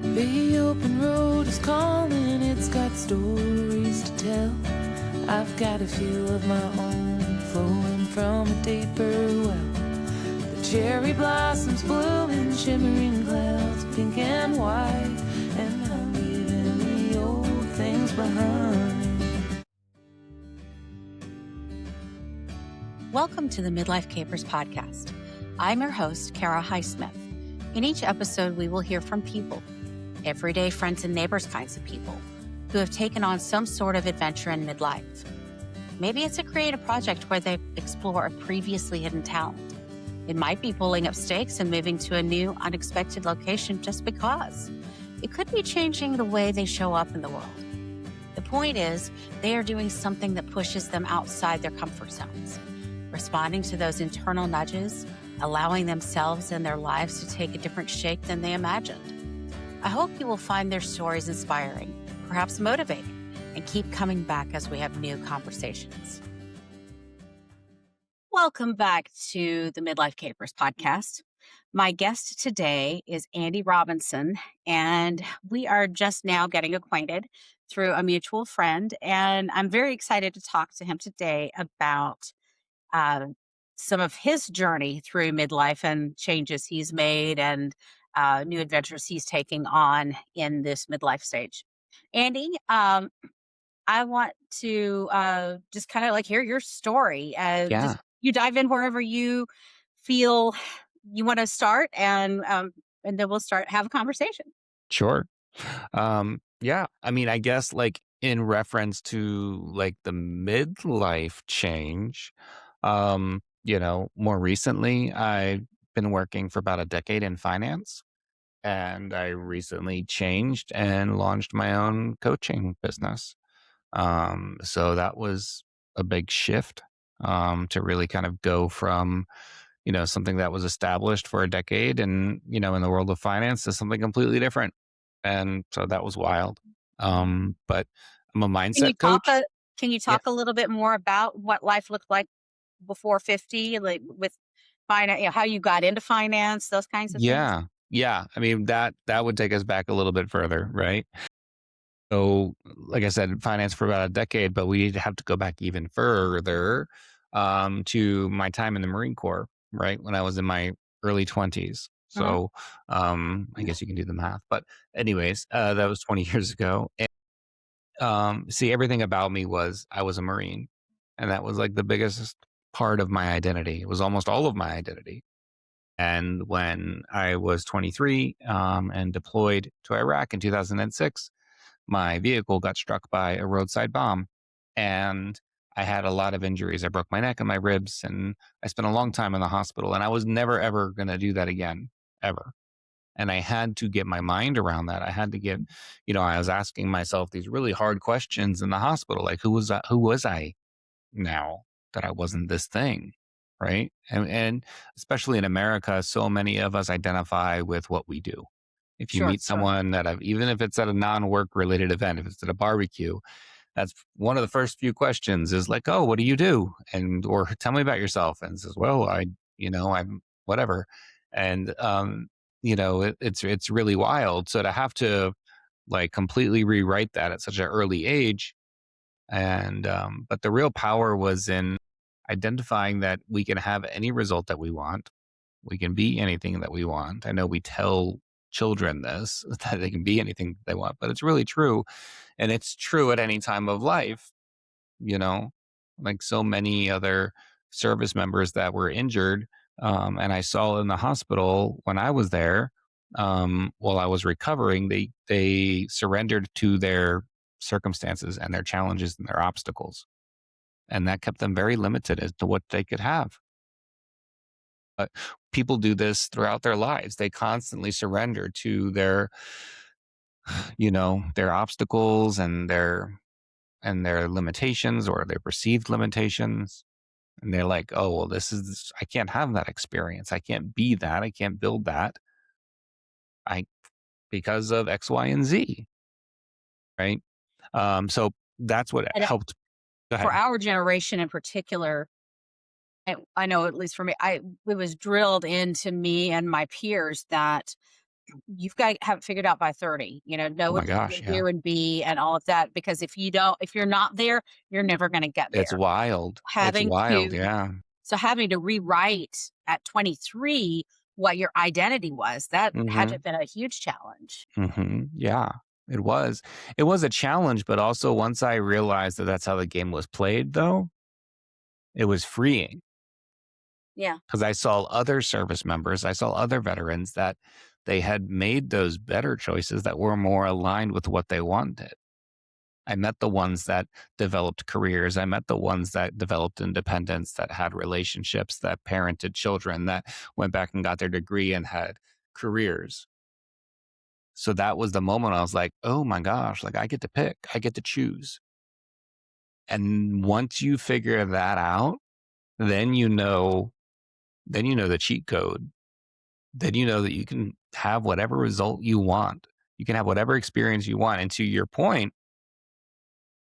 The open road is calling, it's got stories to tell. I've got a few of my own flowing from a deeper well. The cherry blossoms blooming, shimmering clouds, pink and white, and I'm leaving the old things behind. Welcome to the Midlife Capers Podcast. I'm your host, Kara Highsmith. In each episode, we will hear from people, everyday friends and neighbors kinds of people, who have taken on some sort of adventure in midlife. Maybe it's a creative project where they explore a previously hidden talent. It might be pulling up stakes and moving to a new, unexpected location just because. It could be changing the way they show up in the world. The point is, they are doing something that pushes them outside their comfort zones, responding to those internal nudges, allowing themselves and their lives to take a different shape than they imagined. I hope you will find their stories inspiring, perhaps motivating, and keep coming back as we have new conversations. Welcome back to the Midlife Capers Podcast. My guest today is Andy Robinson, and we are just now getting acquainted through a mutual friend, and I'm very excited to talk to him today about some of his journey through midlife and changes he's made and new adventures he's taking on in this midlife stage. Andy, I want to just kind of like hear your story. Just you dive in wherever you feel you want to start, and then we'll have a conversation. Sure. I mean, I guess like in reference to like the midlife change, more recently, I've been working for about a decade in finance, and I recently changed and launched my own coaching business. So that was a big shift, to really kind of go from, something that was established for a decade and, in the world of finance to something completely different. And so that was wild. But I'm a mindset coach. Can you talk a little bit more about what life looked like before 50, like with finance, how you got into finance, those kinds of things? Yeah. I mean, that would take us back a little bit further, right? So, like I said, finance for about a decade, but we have to go back even further, to my time in the Marine Corps, right? When I was in my early 20s. So, I guess you can do the math. But anyways, that was 20 years ago. And, see, everything about me was I was a Marine. And that was like the biggest part of my identity. It was almost all of my identity. And when I was 23, and deployed to Iraq in 2006, my vehicle got struck by a roadside bomb, and I had a lot of injuries. I broke my neck and my ribs, and I spent a long time in the hospital, and I was never, ever going to do that again, ever. And I had to get my mind around that. I had to get, I was asking myself these really hard questions in the hospital, like who was I now that I wasn't this thing? Right. And especially in America, so many of us identify with what we do. If you meet someone even if it's at a non-work related event, if it's at a barbecue, that's one of the first few questions is like, oh, what do you do? Or tell me about yourself. And it says, well, I'm whatever. And, it's really wild. So to have to like completely rewrite that at such an early age. And, but the real power was in identifying that we can have any result that we want. We can be anything that we want. I know we tell children this, that they can be anything they want, but it's really true. And it's true at any time of life, like so many other service members that were injured. And I saw in the hospital when I was there, while I was recovering, they surrendered to their circumstances and their challenges and their obstacles. And that kept them very limited as to what they could have. But people do this throughout their lives. They constantly surrender to their obstacles and their limitations or their perceived limitations. And they're like, oh, well, I can't have that experience. I can't be that. I can't build that. Because of X, Y, and Z. Right. So that's what helped. For our generation in particular, I know, at least for me, it was drilled into me and my peers that you've got to have it figured out by 30, know Oh my what you gosh, can yeah. do and be and all of that. Because if you're not there, you're never going to get It's there. wild. It's Having wild, to, yeah. so having to rewrite at 23 what your identity was, that had to Mhm. have been a huge challenge. Mhm. Yeah, it was. It was a challenge, but also once I realized that that's how the game was played, though, it was freeing Yeah. because I saw other service members, I saw other veterans that they had made those better choices that were more aligned with what they wanted. I met the ones that developed careers. I met the ones that developed independence, that had relationships, that parented children, that went back and got their degree and had careers. So that was the moment I was like, oh my gosh, like I get to pick, I get to choose. And once you figure that out, then then you know the cheat code. Then you know that you can have whatever result you want. You can have whatever experience you want. And to your point,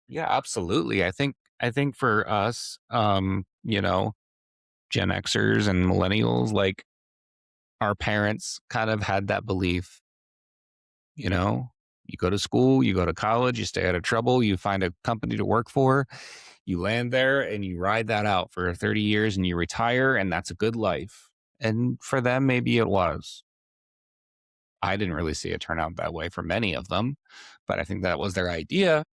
yeah, absolutely. I think for us, Gen Xers and millennials, like our parents kind of had that belief, you know, you go to school, you go to college, you stay out of trouble, you find a company to work for, you land there and you ride that out for 30 years and you retire, and that's a good life. And for them, maybe it was. I didn't really see it turn out that way for many of them, but I think that was their idea.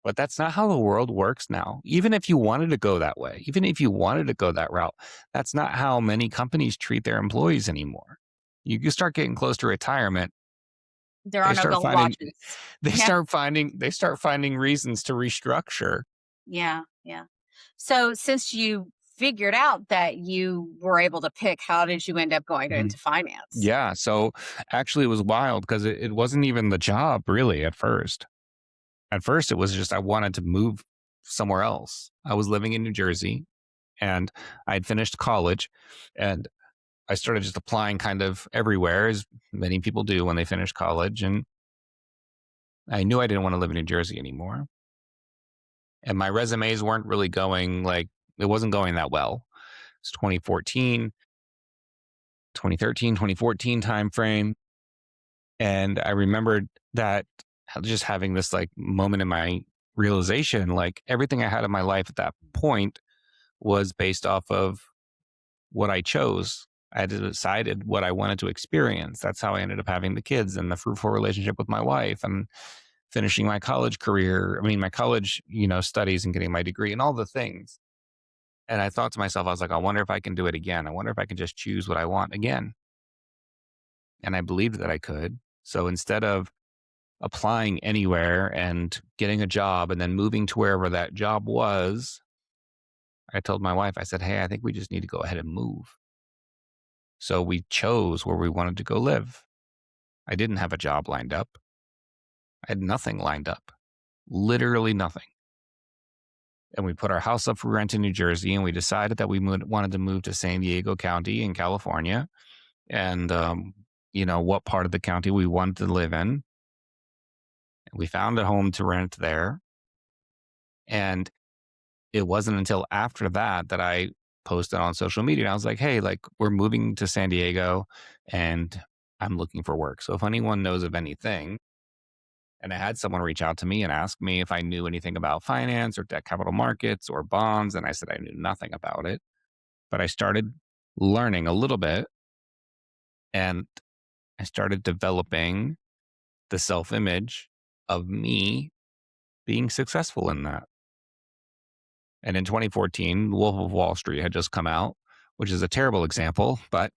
But that's not how the world works now. Even if you wanted to go that way, even if you wanted to go that route, that's not how many companies treat their employees anymore. You start getting close to retirement, There are they no start gold finding watches. they Yeah. start finding reasons to restructure. Yeah. Yeah. So since you figured out that you were able to pick, how did you end up going Mhm. into finance? Yeah, so actually it was wild because it wasn't even the job really at first. At first it was just I wanted to move somewhere else. I was living in New Jersey and I had finished college and I started just applying kind of everywhere, as many people do when they finish college. And I knew I didn't want to live in New Jersey anymore. And my resumes weren't really going like, it wasn't going that well. It's 2014, 2013, 2014 timeframe. And I remembered that just having this like moment in my realization, like everything I had in my life at that point was based off of what I chose. I had decided what I wanted to experience. That's how I ended up having the kids and the fruitful relationship with my wife and finishing my college career. I mean, my college, studies and getting my degree and all the things. And I thought to myself, I was like, I wonder if I can do it again. I wonder if I can just choose what I want again. And I believed that I could. So instead of applying anywhere and getting a job and then moving to wherever that job was, I told my wife, I said, hey, I think we just need to go ahead and move. So we chose where we wanted to go live. I didn't have a job lined up. I had nothing lined up, literally nothing. And we put our house up for rent in New Jersey, and we decided that we wanted to move to San Diego County in California, and what part of the county we wanted to live in. And we found a home to rent there, and it wasn't until after that that I posted on social media. And I was like, "Hey, like we're moving to San Diego, and I'm looking for work. So if anyone knows of anything." And I had someone reach out to me and ask me if I knew anything about finance or debt capital markets or bonds. And I said I knew nothing about it. But I started learning a little bit and I started developing the self image of me being successful in that. And in 2014, Wolf of Wall Street had just come out, which is a terrible example, but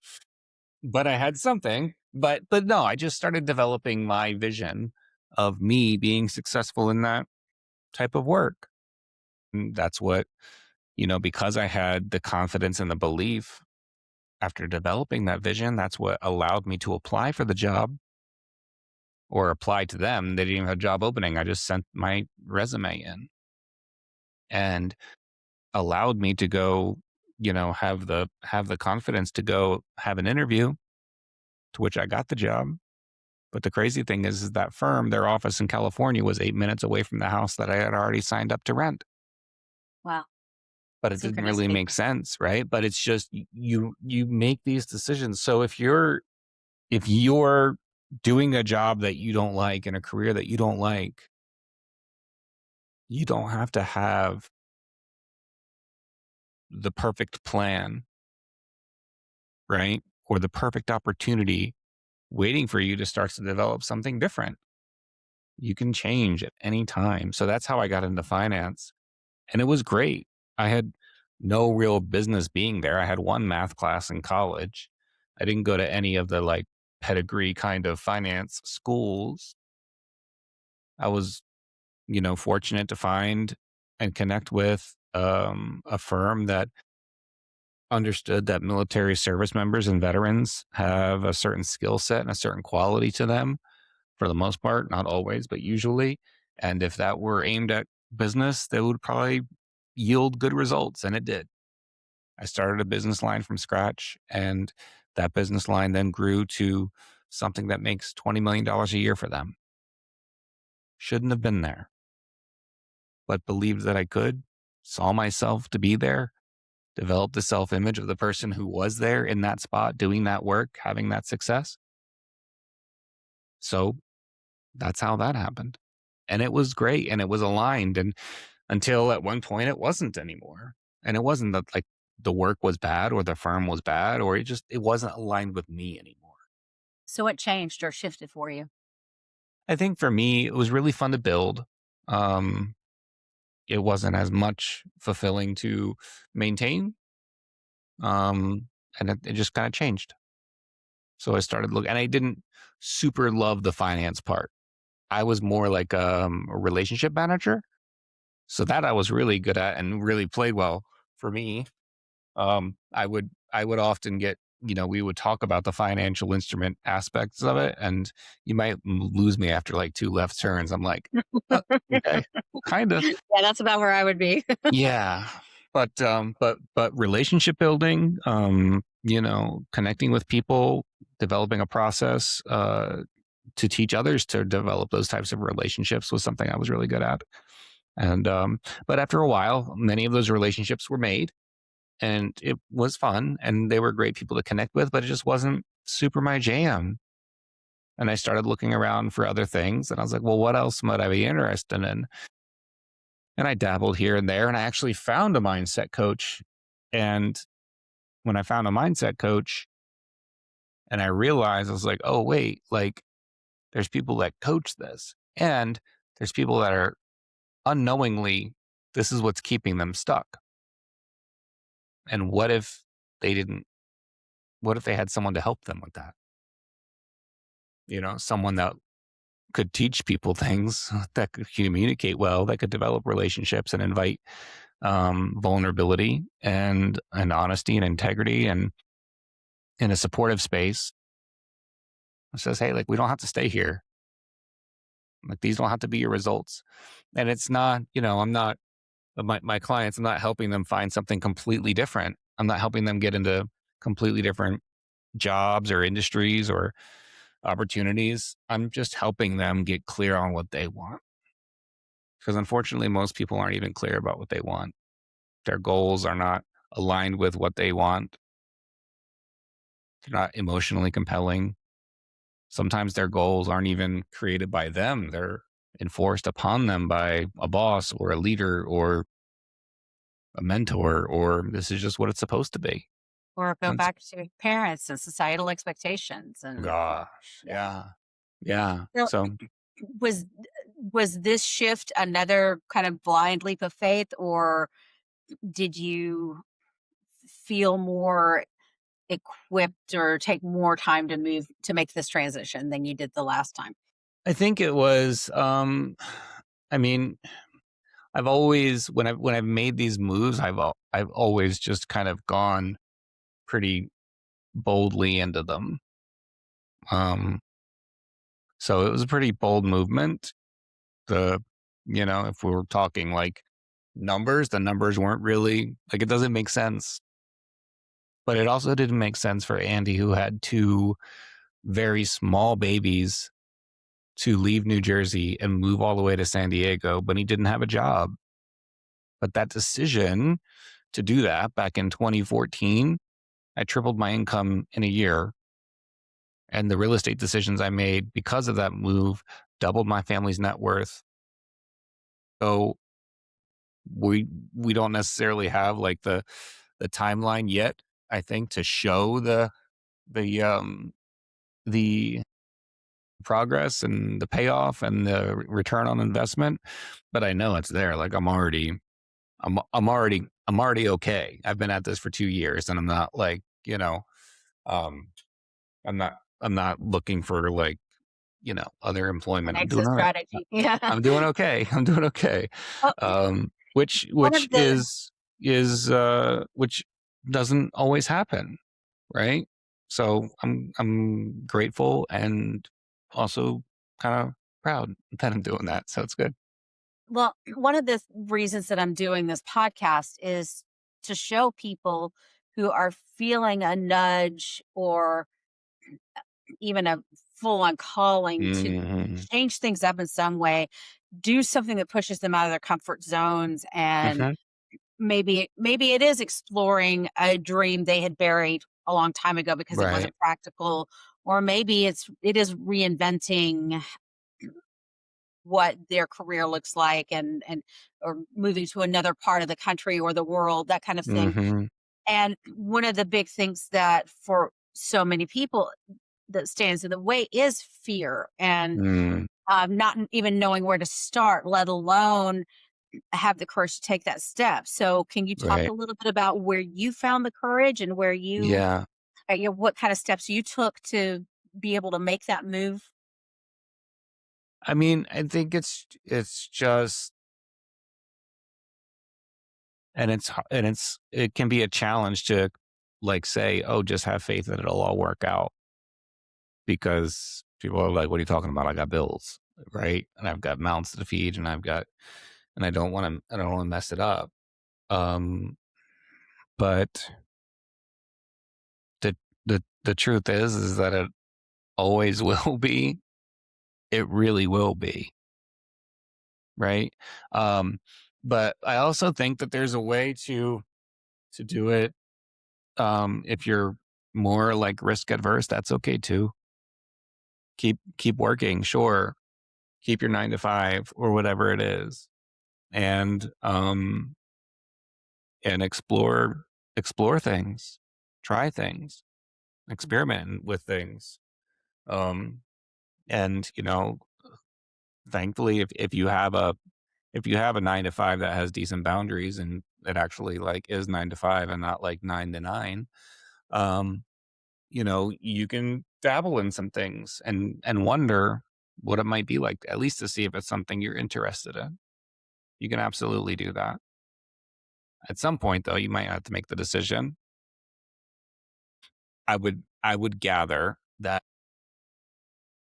I had something. But no, I just started developing my vision of me being successful in that type of work. And that's what, because I had the confidence and the belief after developing that vision, that's what allowed me to apply for the job or apply to them. They didn't even have a job opening. I just sent my resume in and allowed me to go, have the confidence to go have an interview, to which I got the job. But the crazy thing is that firm, their office in California was 8 minutes away from the house that I had already signed up to rent. Wow. But it didn't really Synchronicity. make sense, right? But it's just you make these decisions. So if you're if you're doing a job that you don't like in a career that you don't like, you don't have to have the perfect plan, right? Or the perfect opportunity waiting for you to start to develop something different. You can change at any time. So that's how I got into finance. And it was great. I had no real business being there. I had one math class in college. I didn't go to any of the like pedigree kind of finance schools. I was, fortunate to find and connect with a firm that understood that military service members and veterans have a certain skill set and a certain quality to them for the most part, not always, but usually. And if that were aimed at business, that would probably yield good results. And it did. I started a business line from scratch, and that business line then grew to something that makes $20 million a year for them. Shouldn't have been there, but believed that I could, saw myself to be there, developed the self-image of the person who was there in that spot, doing that work, having that success. So that's how that happened. And it was great, and it was aligned. And until at one point it wasn't anymore. And it wasn't that like the work was bad or the firm was bad, or it wasn't aligned with me anymore. So what changed or shifted for you? I think for me, it was really fun to build. Um, it wasn't as much fulfilling to maintain. And it just kind of changed. So I started looking, and I didn't super love the finance part. I was more like a relationship manager. So that I was really good at and really played well for me. I would often get, we would talk about the financial instrument aspects of it, and you might lose me after like 2 left turns. I'm like, okay, kind of. Yeah, that's about where I would be. Yeah. But relationship building, connecting with people, developing a process, to teach others to develop those types of relationships was something I was really good at. And, but after a while, many of those relationships were made, and it was fun, and they were great people to connect with, but it just wasn't super my jam. And I started looking around for other things, and I was like, well, what else might I be interested in? And I dabbled here and there, and I actually found a mindset coach. And when I found a mindset coach and I realized, I was like, oh, wait, like there's people that coach this, and there's people that are unknowingly, this is what's keeping them stuck. And what if they had someone to help them with that? Someone that could teach people things, that could communicate well, that could develop relationships and invite vulnerability and honesty and integrity, and in a supportive space. It says, hey, like, we don't have to stay here. Like, these don't have to be your results. And it's not, I'm not, my clients, I'm not helping them find something completely different. I'm not helping them get into completely different jobs or industries or opportunities. I'm just helping them get clear on what they want. Because unfortunately, most people aren't even clear about what they want. Their goals are not aligned with what they want. They're not emotionally compelling. Sometimes their goals aren't even created by them. They're enforced upon them by a boss or a leader or a mentor, or this is just what it's supposed to be. Or go back to parents and societal expectations. And gosh, yeah. So was this shift another kind of blind leap of faith, or did you feel more equipped or take more time to make this transition than you did the last time? I think it was, I mean, I've always, when I've made these moves, I've always just kind of gone pretty boldly into them. So it was a pretty bold movement. If we were talking like numbers, the numbers weren't really like, it doesn't make sense. But it also didn't make sense for Andy, who had 2 very small babies, to leave New Jersey and move all the way to San Diego, but he didn't have a job. But that decision to do that back in 2014, I tripled my income in a year. And the real estate decisions I made because of that move doubled my family's net worth. So we don't necessarily have like the timeline yet, I think, to show the the progress and the payoff and the return on investment, but I know it's there. Like I'm already okay. I've been at this for 2 years and I'm not like, um I'm not looking for like, other An employment. I'm doing exit all right. strategy. Yeah. I'm doing okay. I'm doing okay. Well, Which one which of the which doesn't always happen, right? So I'm grateful and also kind of proud that I'm doing that. So it's good. Well, one of the reasons that I'm doing this podcast is to show people who are feeling a nudge or even a full on calling to Mhm. change things up in some way, do something that pushes them out of their comfort zones, and Mhm. maybe it is exploring a dream they had buried a long time ago because it Right. wasn't practical, or maybe it is reinventing what their career looks like, and or moving to another part of the country or the world, that kind of thing. Mhm. And one of the big things that for so many people that stands in the way is fear, and Mm. not even knowing where to start, let alone have the courage to take that step. So can you talk a Right. little bit about where you found the courage and where you, Yeah. what kind of steps you took to be able to make that move? I mean, I think it's just it can be a challenge to like say, "Oh, just have faith that it'll all work out." Because people are like, "What are you talking about? I got bills, right? And I've got mouths to feed and I don't want to mess it up." Um, but the the truth is that it always will be. It really will be, right? Um, but I also think that there's a way to do it. If you're more like risk adverse, that's okay too. Keep working, sure. Keep your 9 to 5 or whatever it is, and explore things, try things, experiment with things. Um, and thankfully, if you have a 9 to 5 that has decent boundaries and it actually like is 9 to 5 and not like 9 to 9, um, you can dabble in some things and wonder what it might be like, at least to see if it's something you're interested in. You can absolutely do that. At some point, though, you might have to make the decision. I would gather that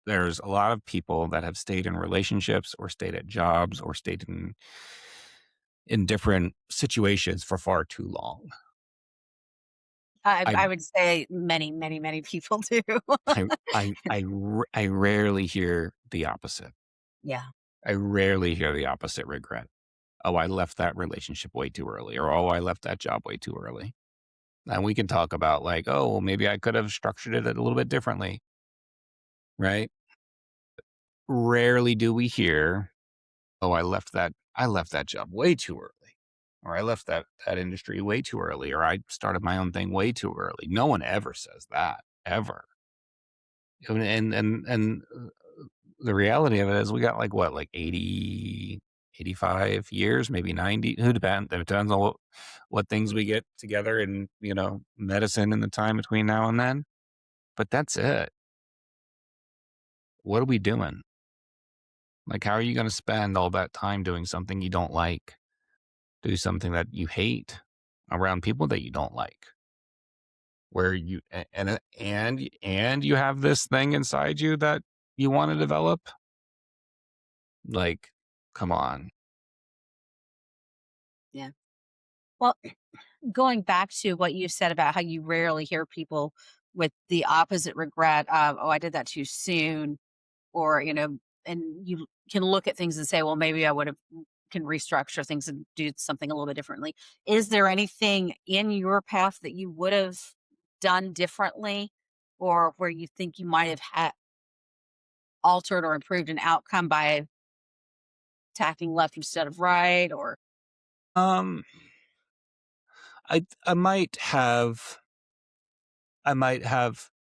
there's a lot of people that have stayed in relationships or stayed at jobs or stayed in different situations for far too long. I I would say many people do. I rarely hear the opposite. Yeah. I rarely hear the opposite regret. Oh, I left that relationship way too early, or oh, I left that job way too early. And we can talk about like, oh, well, maybe I could have structured it a little bit differently, right? Rarely do we hear, oh, I left that job way too early, or I left that industry way too early, or I started my own thing way too early. No one ever says that, ever. And the reality of it is we got like what, like 80, 85 years, maybe 90. Who depends? It depends on what things we get together in, medicine in the time between now and then. But that's it. What are we doing? Like, how are you going to spend all that time doing something you don't like? Do something that you hate around people that you don't like, where and you have this thing inside you that you want to develop. Like, come on. Yeah. Well, going back to what you said about how you rarely hear people with the opposite regret of, oh, I did that too soon, or, and you can look at things and say, well, maybe I would have can restructure things and do something a little bit differently. Is there anything in your path that you would have done differently or where you think you might have altered or improved an outcome by tacking left instead of right? Or Um, I might have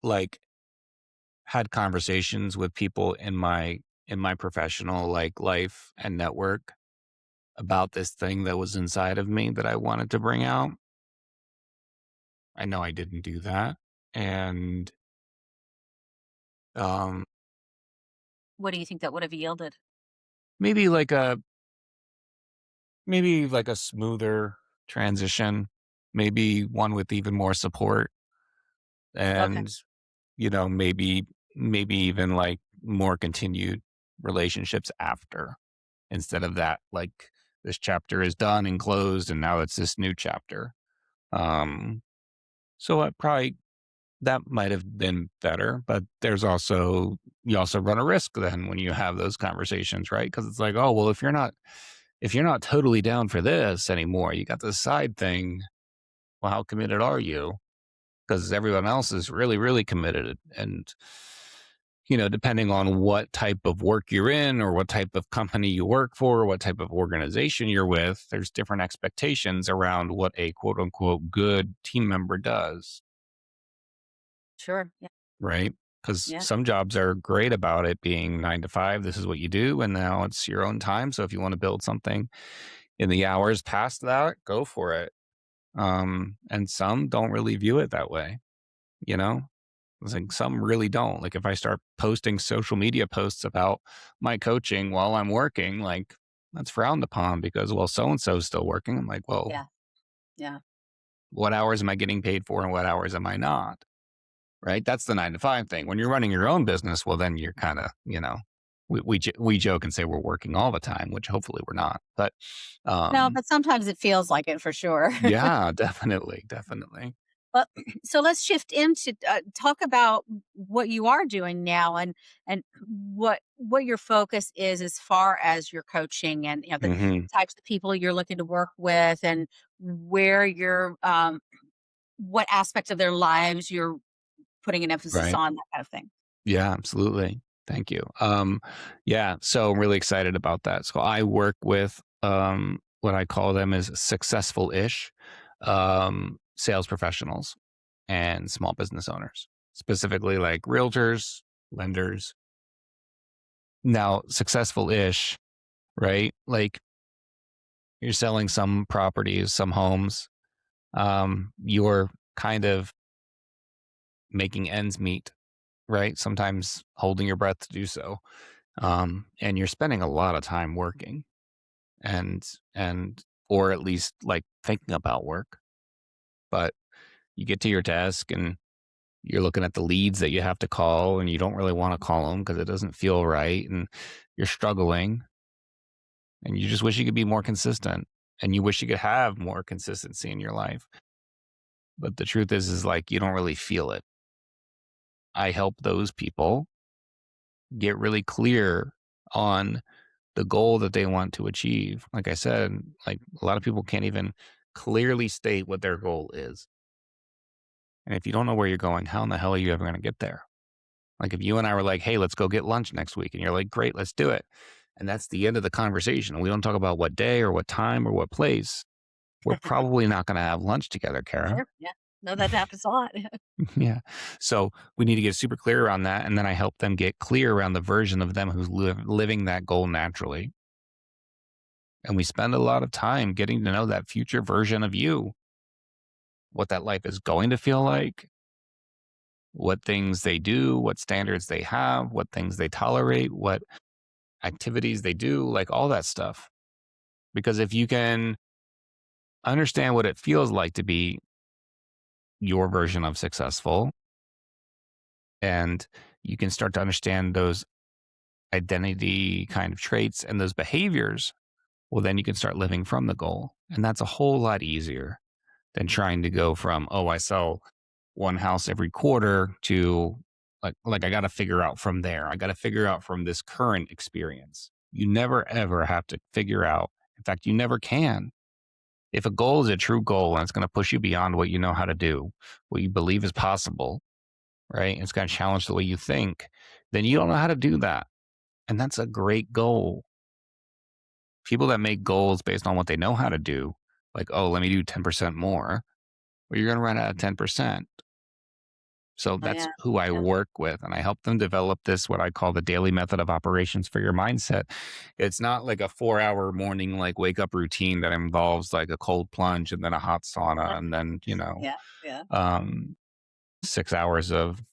like had conversations with people in my professional like life and network about this thing that was inside of me that I wanted to bring out. I know I didn't do that. And um what do you think that would have yielded? maybe like a smoother transition, maybe one with even more support Okay, and maybe even like more continued relationships after instead of that like this chapter is done and closed and now it's this new chapter. Um so I probably that might have been better, but you also run a risk then when you have those conversations, right? Because it's like, oh well, if you're not totally down for this anymore, you got this side thing. Well, how committed are you? Because everyone else is really, really committed, and depending on what type of work you're in, or what type of company you work for, or what type of organization you're with, there's different expectations around what a quote unquote good team member does. sure. Yeah. Right? Because Yeah. some jobs are great about it being 9 to 5. This is what you do. And now it's your own time. So if you want to build something in the hours past that, go for it. And some don't really view it that way. You know, it's like some really don't. Like if I start posting social media posts about my coaching while I'm working, like that's frowned upon because, well, so and so is still working. I'm like, well, Yeah. Yeah. what hours am I getting paid for and what hours am I not? Right? That's the 9 to 5 thing. When you're running your own business, well, then you're kind of, we joke and say we're working all the time, which hopefully we're not. But No, um, but sometimes it feels like it for sure. yeah, definitely, definitely. Well, so let's shift into talk about what you are doing now, and what your focus is as far as your coaching, and the Hmm. types of people you're looking to work with, and where you're what aspects of their lives you're putting an emphasis Right. on, that kind of thing. Yeah, absolutely. Thank you. Yeah, so I'm really excited about that. So I work with what I call them as successful-ish sales professionals and small business owners, specifically like realtors, lenders. Now, successful-ish, right? Like you're selling some properties, some homes. You're kind of making ends meet, right? Sometimes holding your breath to do so. And you're spending a lot of time working and or at least like thinking about work. But you get to your desk and you're looking at the leads that you have to call and you don't really want to call them because it doesn't feel right and you're struggling and you just wish you could be more consistent and you wish you could have more consistency in your life. But the truth is like you don't really feel it. I help those people get really clear on the goal that they want to achieve. Like I said, like a lot of people can't even clearly state what their goal is. And if you don't know where you're going, how in the hell are you ever going to get there? Like if you and I were like, hey, let's go get lunch next week. And you're like, great, let's do it. And that's the end of the conversation. And we don't talk about what day or what time or what place. We're probably not going to have lunch together, Kara. Sure. Yeah. No, that happens a lot. Yeah. So we need to get super clear around that. And then I help them get clear around the version of them who's living that goal naturally. And we spend a lot of time getting to know that future version of you, what that life is going to feel like, what things they do, what standards they have, what things they tolerate, what activities they do, like all that stuff. Because if you can understand what it feels like to be your version of successful, and you can start to understand those identity kind of traits and those behaviors, well, then you can start living from the goal. And that's a whole lot easier than trying to go from, oh, I sell one house every quarter to like I got to figure out from there. I got to figure out from this current experience. You never ever have to figure out. In fact, you never can. If a goal is a true goal and it's going to push you beyond what you know how to do, what you believe is possible, right? It's going to challenge the way you think. Then you don't know how to do that. And that's a great goal. People that make goals based on what they know how to do, like, oh, let me do 10% more. Well, you're going to run out of 10%. So Oh, that's yeah. who I Yeah. work with. And I help them develop this, what I call the daily method of operations for your mindset. It's not like a 4 hour morning, like wake up routine that involves like a cold plunge and then a hot sauna and then, Yeah. Yeah. um, 6 hours of,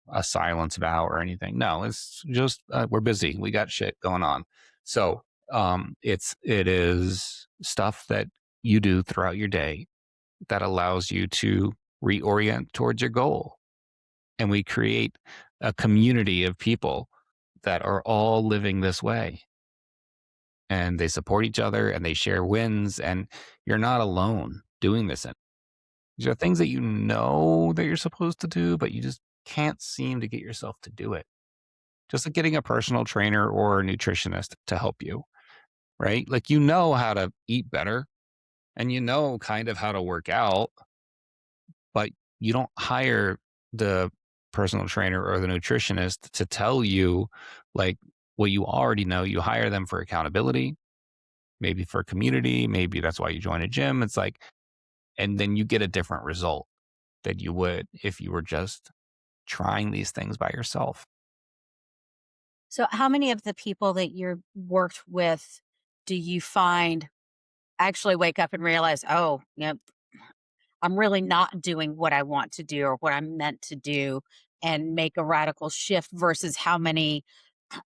a silence vow or anything. No, it's just, we're busy. We got shit going on. So, it is stuff that you do throughout your day that allows you to reorient towards your goal. And we create a community of people that are all living this way, and they support each other and they share wins, and you're not alone doing this. These are things that you know that you're supposed to do, but you just can't seem to get yourself to do it. Just like getting a personal trainer or a nutritionist to help you, right? Like, you know how to eat better and you know kind of how to work out, but you don't hire the personal trainer or the nutritionist to tell you like what you already know. You hire them for accountability, maybe for community, maybe that's why you join a gym. It's like, and then you get a different result than you would if you were just trying these things by yourself. So, how many of the people that you're worked with do you find actually wake up and realize, oh, I'm really not doing what I want to do or what I'm meant to do, and make a radical shift, versus how many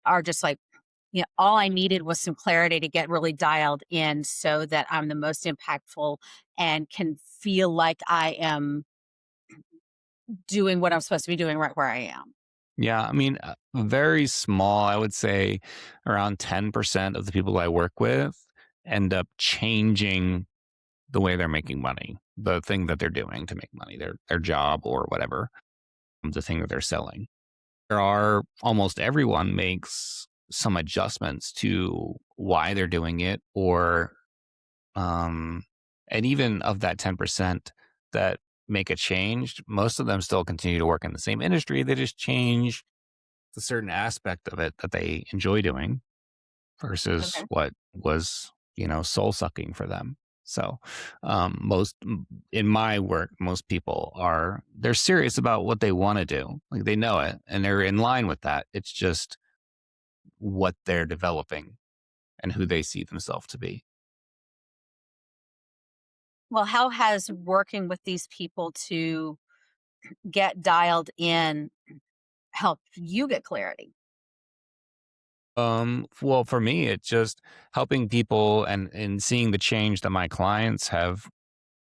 are just like, all I needed was some clarity to get really dialed in so that I'm the most impactful and can feel like I am doing what I'm supposed to be doing right where I am. Yeah, I mean, very small, I would say around 10% of the people I work with end up changing the way they're making money, the thing that they're doing to make money, their job or whatever, the thing that they're selling. There are almost everyone makes some adjustments to why they're doing it, or um and even of that 10% that make a change, most of them still continue to work in the same industry. They just change the certain aspect of it that they enjoy doing versus Okay. what was, soul sucking for them. So, most in my work, most people they're serious about what they want to do. Like, they know it and they're in line with that. It's just what they're developing and who they see themselves to be. Well, how has working with these people to get dialed in help you get clarity? Well, for me, it's just helping people and seeing the change that my clients have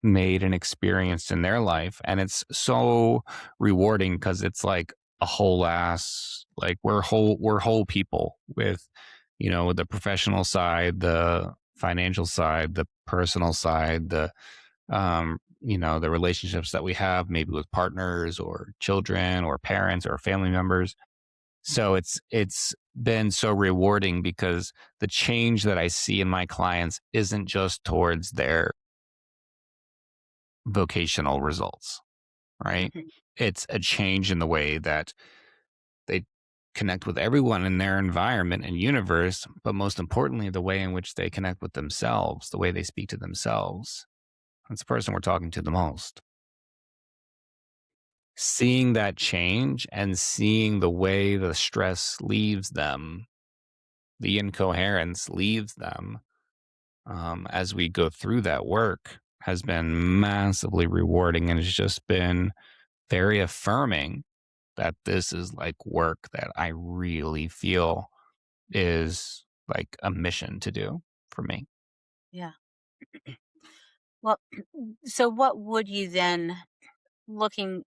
made and experienced in their life. And it's so rewarding because it's like a whole ass, like we're whole people with, the professional side, the financial side, the personal side, the relationships that we have maybe with partners or children or parents or family members. So it's been so rewarding because the change that I see in my clients isn't just towards their vocational results, right? Mhm. It's a change in the way that they connect with everyone in their environment and universe, but most importantly, the way in which they connect with themselves, the way they speak to themselves. That's the person we're talking to the most. Seeing that change and seeing the way the stress leaves them, the incoherence leaves them, as we go through that work has been massively rewarding. And it's just been very affirming that this is like work that I really feel is like a mission to do for me. Yeah. Well, so what would you then, looking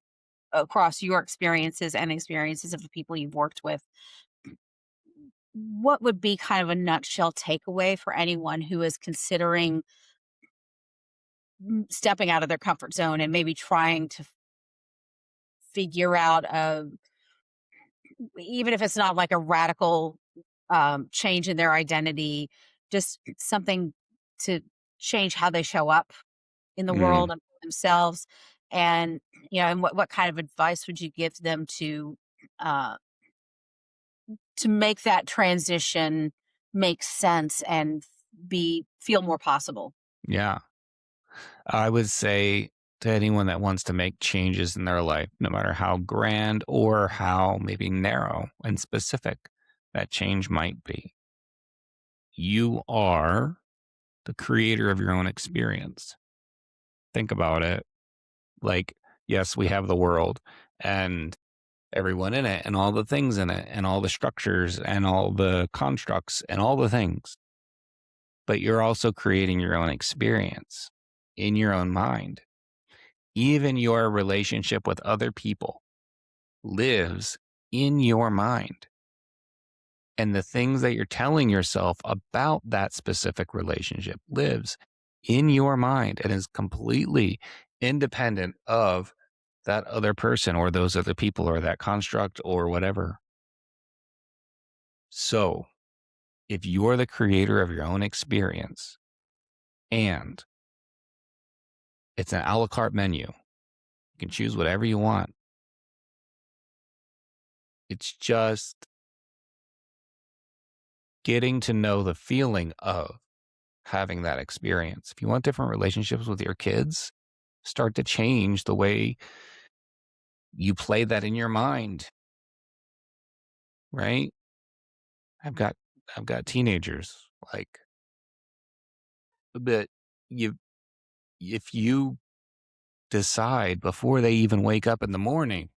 across your experiences and experiences of the people you've worked with, what would be kind of a nutshell takeaway for anyone who is considering stepping out of their comfort zone and maybe trying to figure out, even if it's not like a radical change in their identity, just something to change how they show up in the Mm, world and for themselves, And, and what kind of advice would you give them uh, to make that transition make sense and feel more possible? Yeah. I would say to anyone that wants to make changes in their life, no matter how grand or how maybe narrow and specific that change might be, you are the creator of your own experience. Think about it. Like, yes, we have the world and everyone in it and all the things in it and all the structures and all the constructs and all the things, but you're also creating your own experience in your own mind. Even your relationship with other people lives in your mind. And the things that you're telling yourself about that specific relationship lives in your mind and is completely independent of that other person or those other people or that construct or whatever. So if you're the creator of your own experience and it's an a la carte menu, you can choose whatever you want. It's just getting to know the feeling of having that experience. If you want different relationships with your kids, start to change the way you play that in your mind, right? I've got I've got teenagers, like, but you if you decide before they even wake up in the morning,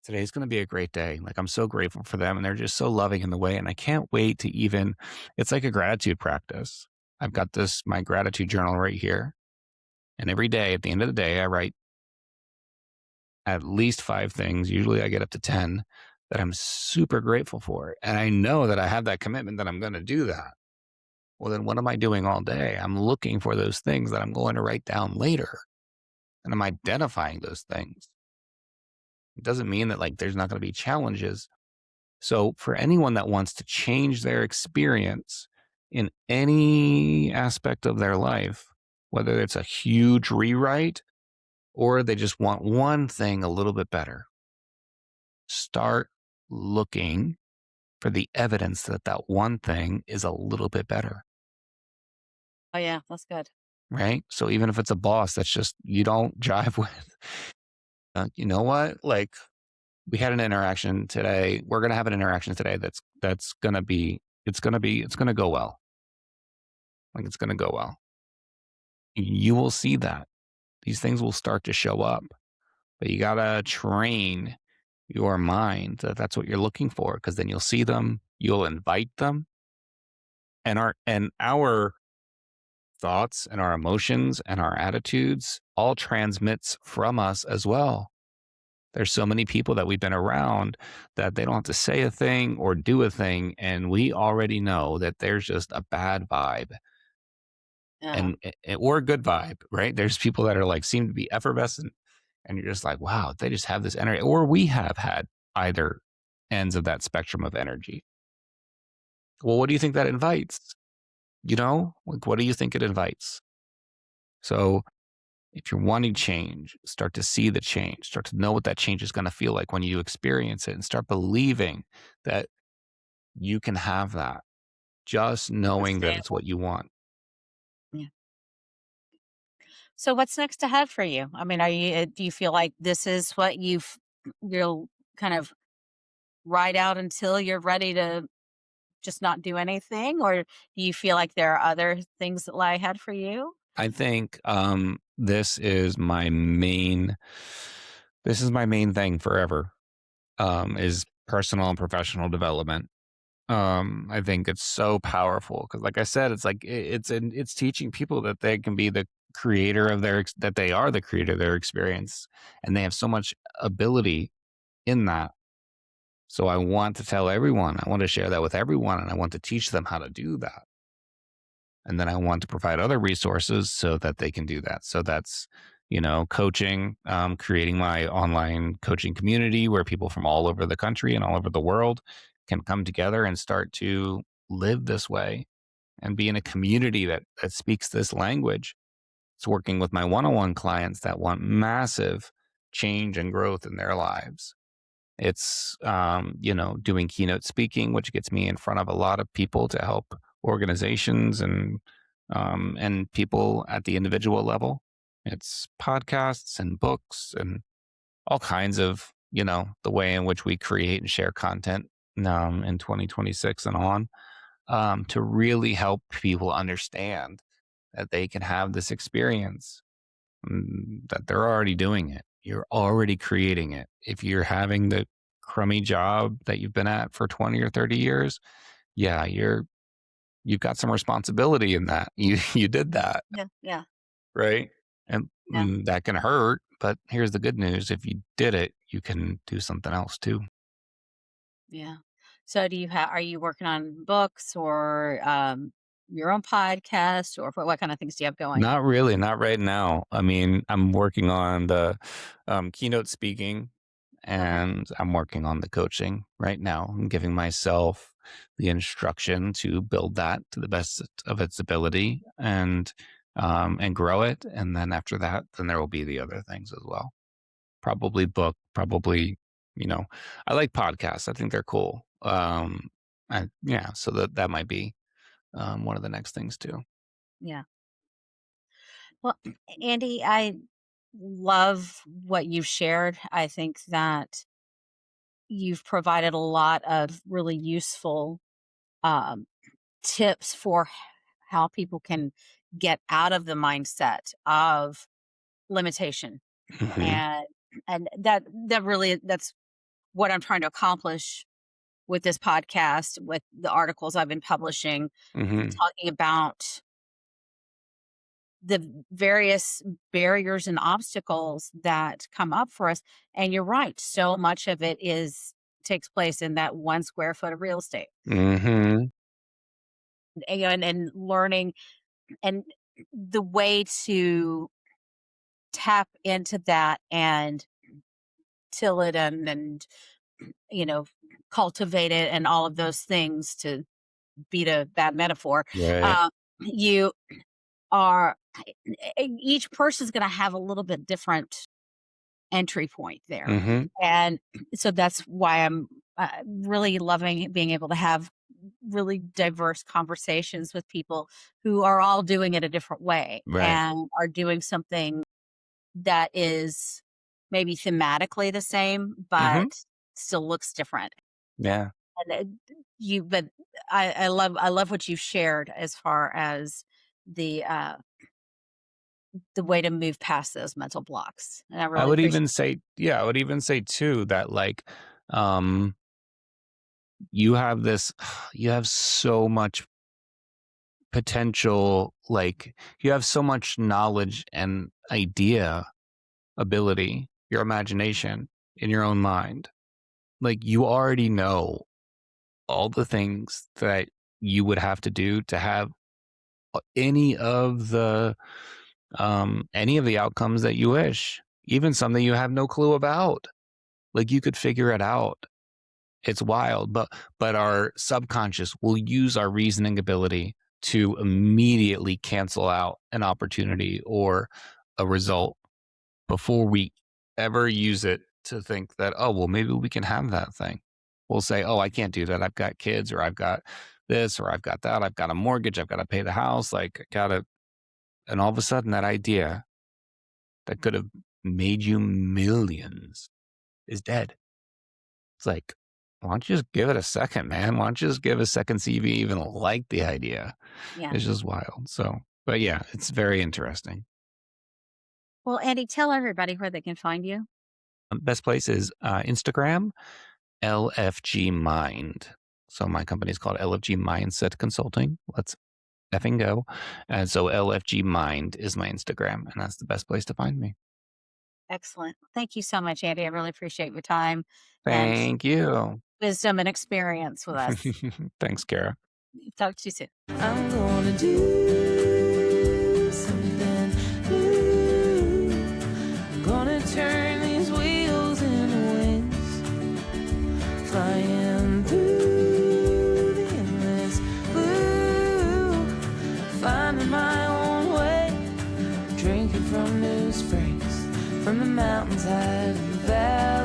today's going to be a great day. Like, I'm so grateful for them and they're just so loving in the way and I can't wait to even it's like a gratitude practice. I've got my gratitude journal right here. And every day at the end of the day, I write at least 5 things. Usually I get up to 10 that I'm super grateful for. And I know that I have that commitment that I'm going to do that. Well, then what am I doing all day? I'm looking for those things that I'm going to write down later. And I'm identifying those things. It doesn't mean that like there's not going to be challenges. So for anyone that wants to change their experience in any aspect of their life, whether it's a huge rewrite or they just want one thing a little bit better, start looking for the evidence that that one thing is a little bit better, Oh, yeah, that's good. right? So even if it's a boss that's just you don't jive with, you know what? Like we had an interaction today. We're gonna have an interaction today that's gonna be it's gonna go well. Like it's gonna go well. You will see that these things will start to show up, but you gotta train your mind that that's what you're looking for because then you'll see them, you'll invite them, and our thoughts and our emotions and our attitudes all transmits from us as well. There's so many people that we've been around that they don't have to say a thing or do a thing, and we already know that there's just a bad vibe Yeah. and or a good vibe, right? There's people that are like seem to be effervescent, and you're just like, wow, they just have this energy. Or we have had either ends of that spectrum of energy. Well, what do you think that invites? You know, like what do you think it invites? So if you're wanting change, start to see the change, start to know what that change is going to feel like when you experience it and start believing that you can have that, just knowing that it's Understandable. what you want. Yeah. So what's next ahead for you? I mean, do you feel like this is what you'll kind of ride out until you're ready to just not do anything? Or do you feel like there are other things that lie ahead for you? I think this is my main thing forever, is personal and professional development. I think it's so powerful because, like I said, it's like it's teaching people that they can be the creator of that they are the creator of their experience, and they have so much ability in that. So I want to tell everyone, I want to share that with everyone, and I want to teach them how to do that. And then I want to provide other resources so that they can do that. So that's, coaching, creating my online coaching community where people from all over the country and all over the world can come together and start to live this way and be in a community that speaks this language. It's working with my one-on-one clients that want massive change and growth in their lives. It's, doing keynote speaking, which gets me in front of a lot of people to help organizations and people at the individual level. It's podcasts and books and all kinds of, the way in which we create and share content in 2026 and on, to really help people understand that they can have this experience, that they're already doing it. You're already creating it. If you're having the crummy job that you've been at for 20 or 30 years, yeah, you've got some responsibility in that. You did that, Yeah. right? And Yeah. that can hurt, but here's the good news. If you did it, you can do something else too. Yeah. So are you working on books or your own podcast, or what kind of things do you have going? Not really, not right now. I mean, I'm working on the keynote speaking, and I'm working on the coaching right now. I'm giving myself the instruction to build that to the best of its ability and grow it. And then after that, then there will be the other things as well. Probably book, probably, I like podcasts. I think they're cool. So that might be one of the next things too. Yeah. Well, Andy, I love what you've shared. I think that you've provided a lot of really useful um, tips for how people can get out of the mindset of limitation, Hmm. and that's what I'm trying to accomplish with this podcast, with the articles I've been publishing, Hmm. talking about the various barriers and obstacles that come up for us. And you're right, so much of it takes place in that 1 square foot of real estate, Hmm. and learning and the way to tap into that and till it and you know cultivate it and all of those things, to beat a bad metaphor. Right. uh, you are Each person's going to have a little bit different entry point there. Hmm. And so that's why I'm really loving being able to have really diverse conversations with people who are all doing it a different way Right. and are doing something that is maybe thematically the same, Hmm. but still looks different. Yeah. And but I love what you've shared as far as the way to move past those mental blocks. And I I really would appreciate. even say, I would even say too that um, you have this, you have so much potential, you have so much knowledge and idea ability, your imagination in your own mind. Like you already know all the things that you would have to do to have any of the outcomes that you wish, even some that you have no clue about. Like you could figure it out. It's wild, but our subconscious will use our reasoning ability to immediately cancel out an opportunity or a result before we ever use it to think that, oh, well, maybe we can have that thing. We'll say, oh, I can't do that. I've got kids, or I've got this, or I've got that. I've got a mortgage. I've got to pay the house. And all of a sudden that idea that could have made you millions is dead. It's like, why don't you just give it a second, man? Why don't you just give a second, see if you even like the idea? Yeah. It's just wild. So, but yeah, it's very interesting. Well, Andy, tell everybody where they can find you. Best place is Instagram, LFG Mind. So my company is called LFG Mindset Consulting. Let's effing go. And so LFG Mind is my Instagram, and that's the best place to find me. Excellent. Thank you so much, Andy. I really appreciate your time and Thank you. wisdom and experience with us. Thanks, Kara. Talk to you soon. I'm gonna do something new. I'm gonna turn these wheels into wings, flying through the endless blue, finding my own way, from the mountains high to the valley.